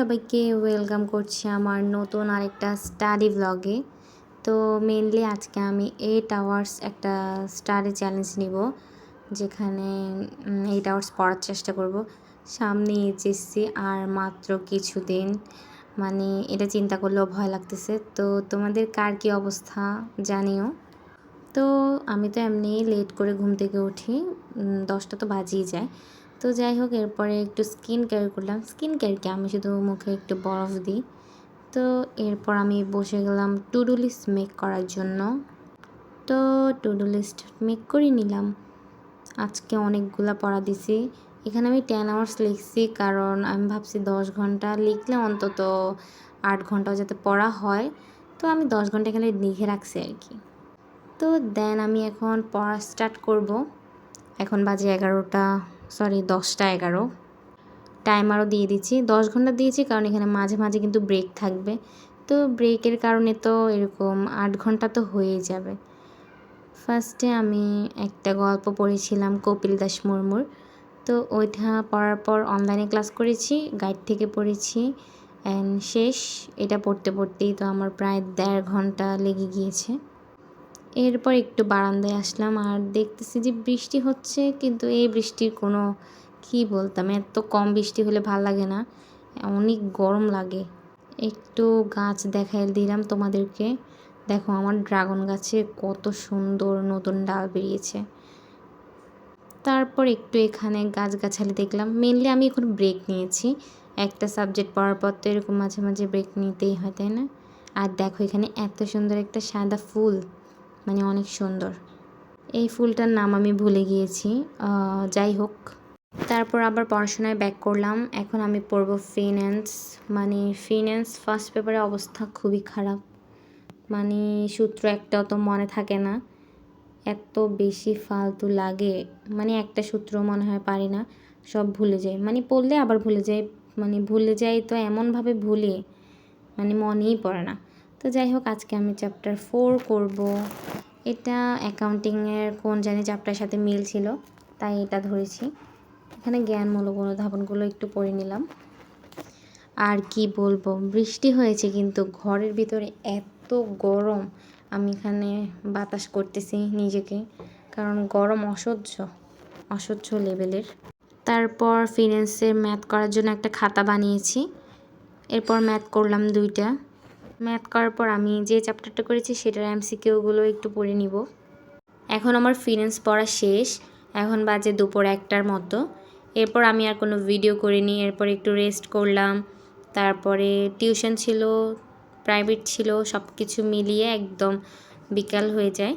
সবাইকে ওয়েলকাম করছি আমার নতুন আরেকটা স্টাডি ব্লগে। তো মেনলি আজকে আমি 8 আওয়ার্স একটা স্টাডি চ্যালেঞ্জ নিব, যেখানে 8 আওয়ার্স পড়ার চেষ্টা করব। সামনে এইচএসসি আর মাত্র কিছুদিন, মানে এটা চিন্তা করলেও ভয় লাগতেছে। তো তোমাদের কার কী অবস্থা জানিও। তো আমি তো এমনি লেট করে ঘুম থেকে উঠি, 10টা তো বাজিয়ে যায়। তো যাই হোক, এরপরে একটু স্কিন কেয়ার করলাম। স্কিন কেয়ার কি, আমি শুধু মুখে একটু বরফ দিই। তো এরপর আমি বসে গেলাম টু ডু লিস্ট মেক করার জন্য। তো টু ডু লিস্ট মেক করে নিলাম। আজকে অনেকগুলা পড়া দিছি। এখানে আমি 10 আওয়ার্স লিখছি, কারণ আমি ভাবছি 10 ঘন্টা লিখলে অন্তত 8 ঘন্টাও যাতে পড়া হয়। তো আমি 10 ঘন্টা এখানে লিখে রাখছি আর কি। তো দেন আমি এখন পড়া স্টার্ট করব। এখন বাজে 10টা 11। টাইমারও দিয়ে দিচ্ছি, 10 ঘন্টা দিয়েছি, কারণ এখানে মাঝে মাঝে কিন্তু ব্রেক থাকবে। তো ব্রেকের কারণে তো এরকম 8 ঘন্টা তো হয়েই যাবে। ফার্স্টে আমি একটা গল্প পড়েছিলাম কপিল দাস মুর্মুর। তো ওইটা পড়ার পর অনলাইনে ক্লাস করেছি, গাইড থেকে পড়েছি অ্যান্ড শেষ। এটা পড়তে পড়তেই তো আমার প্রায় 1.5 ঘন্টা লেগে গিয়েছে। এরপর একটু বারান্দায় আসলাম আর দেখতেছি যে বৃষ্টি হচ্ছে, কিন্তু এই বৃষ্টির কোনো কী বলতাম, এত কম বৃষ্টি হলে ভাল লাগে না, অনেক গরম লাগে। একটু গাছ দেখাই দিলাম তোমাদেরকে। দেখো আমার ড্রাগন গাছে কত সুন্দর নতুন ডাল বেরিয়েছে। তারপর একটু এখানে গাছগাছালি দেখলাম। মেনলি আমি এখন ব্রেক নিয়েছি, একটা সাবজেক্ট পড়ার পর তো এরকম মাঝে মাঝে ব্রেক নিতেই হয়, তাই না? আর দেখো এখানে এত সুন্দর একটা সাদা ফুল, মানে অনেক সুন্দর। এই ফুলটার নাম আমি ভুলে গিয়েছি, যাই হোক। তারপর আবার পড়াশোনায় ব্যাক করলাম। এখন আমি পড়ব ফিন্যান্স। মানে ফিন্যান্স ফার্স্ট পেপারের অবস্থা খুবই খারাপ, মানে সূত্র একটাও তো মনে থাকে না, এত বেশি ফালতু লাগে। মানে একটা সূত্র মনে হয় পারি না, সব ভুলে যাই। মানে পড়লে আবার ভুলে যাই, মানে ভুলে যাই তো এমনভাবে ভুলি, মানে মনেই পড়ে না। তো যাই হোক, আজকে আমি চ্যাপ্টার 4 করব। এটা অ্যাকাউন্টিংয়ের কোন জানি চ্যাপ্টারের সাথে মিল ছিল, তাই এটা ধরেছি। এখানে জ্ঞানমূলক অনুধাবনগুলো একটু পড়ে নিলাম। আর কি বলবো, বৃষ্টি হয়েছে কিন্তু ঘরের ভিতরে এত গরম, আমি এখানে বাতাস করতেছি নিজেকে, কারণ গরম অসহ্য লেভেলের। তারপর ফিন্যান্সের ম্যাথ করার জন্য একটা খাতা বানিয়েছি। এরপর ম্যাথ করলাম 2টা। ম্যাথ করার পর আমি যে চ্যাপ্টারটা করেছি সেটার এমসিকিউগুলো একটু পড়ে নিব। এখন আমার ফিন্যান্স পড়া শেষ, এখন বাজে দুপুর 1টার মতো। এরপর আমি আর কোনো ভিডিও করিনি, এরপর একটু রেস্ট করলাম। তারপরে টিউশন ছিল, প্রাইভেট ছিল, সব কিছু মিলিয়ে একদম বিকাল হয়ে যায়।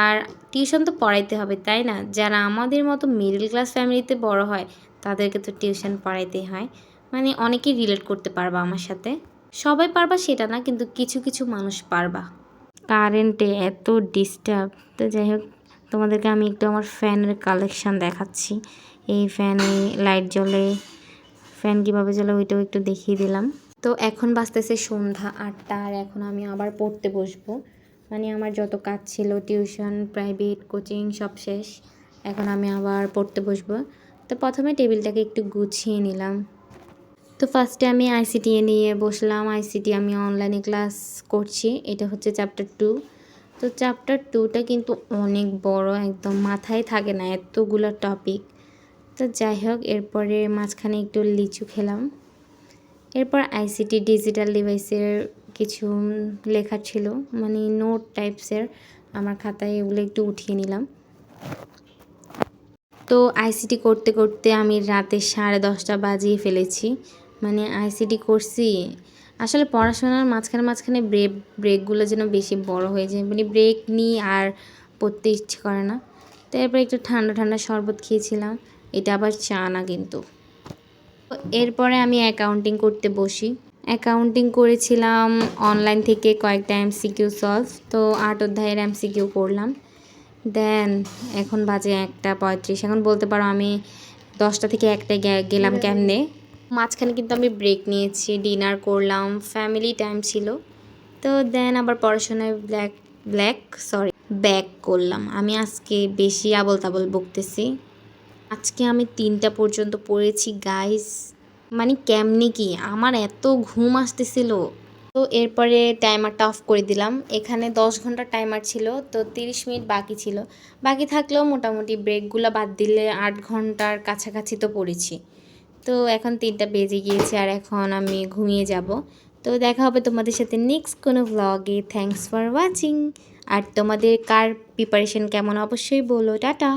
আর টিউশন তো পড়াইতে হবে, তাই না? যারা আমাদের মতো মিডল ক্লাস ফ্যামিলিতে বড় হয় তাদেরকে তো টিউশন পড়াইতেই হয়। মানে অনেকেই রিলেট করতে পারবা আমার সাথে, সবাই পারবা সেটা না, কিন্তু কিছু কিছু মানুষ পারবা। কারেন্টে এত ডিস্টার্ব। তো যাই হোক, তোমাদেরকে আমি একটু আমার ফ্যানের কালেকশান দেখাচ্ছি। এই ফ্যানে লাইট জ্বলে, ফ্যান কীভাবে জ্বলে ওইটাও একটু দেখিয়ে দিলাম। তো এখন বাজতেছে সন্ধ্যা 8টা, আর এখন আমি আবার পড়তে বসবো। মানে আমার যত কাজ ছিল, টিউশন, প্রাইভেট, কোচিং সব শেষ, এখন আমি আবার পড়তে বসবো। তো প্রথমে টেবিলটাকে একটু গুছিয়ে নিলাম। তো ফার্স্টে আমি আইসিটি নিয়ে বসলাম। আইসিটি আমি অনলাইনে ক্লাস করছি, এটা হচ্ছে চ্যাপ্টার 2। তো চ্যাপ্টার 2টা কিন্তু অনেক বড়, একদম মাথায় থাকে না এতগুলো টপিক। তো যাই হোক, এরপরে মাঝখানে একটু লিচু খেলাম। এরপর আইসিটি ডিজিটাল ডিভাইসের কিছু লেখা ছিল, মানে নোট টাইপসের, আমার খাতায় এগুলো একটু উঠিয়ে নিলাম। তো আইসিটি করতে করতে আমি রাতে 10:30 বাজিয়ে ফেলেছি। মানে আইসিটি করছি, আসলে পড়াশোনার মাঝখানে ব্রেকগুলো যেন বেশি বড় হয়ে যায়, মানে ব্রেক নিই আর পড়তে ইচ্ছে করে না। তো এরপর একটু ঠান্ডা ঠান্ডা শরবত খেয়েছিলাম, এটা আবার চা না কিন্তু। এরপরে আমি অ্যাকাউন্টিং করতে বসি। অ্যাকাউন্টিং করেছিলাম অনলাইন থেকে কয়েকটা এমসিকিউ সলভ। তো 8 অধ্যায়ের এমসিকিউ করলাম। দেন এখন বাজে 1:35। এখন বলতে পারো আমি 10টা থেকে 1টায় গেলাম কেমনে। মাঝখানে কিন্তু আমি ব্রেক নিয়েছি, ডিনার করলাম, ফ্যামিলি টাইম ছিল। তো দেন আবার পড়াশোনায় ব্যাক করলাম। আমি আজকে বেশি আবল তাবল বকতেছি। আজকে আমি 3টা পর্যন্ত পড়েছি গাইস, মানে কেমনি কি আমার এত ঘুম আসতেছিল। তো এরপরে টাইমারটা অফ করে দিলাম। এখানে 10 ঘন্টার টাইমার ছিল, তো 30 মিনিট বাকি ছিল। বাকি থাকলেও মোটামুটি ব্রেকগুলো বাদ দিলে 8 ঘন্টার কাছাকাছি তো পড়েছি। তো এখন 3টা বেজে গিয়েছে আর এখন আমি ঘুমিয়ে যাব। তো দেখা হবে তোমাদের সাথে নেক্সট কোনো ভ্লগে। Thanks for watching. আর তোমাদের কার প্রিপারেশন কেমন অবশ্যই বলো। টাটা।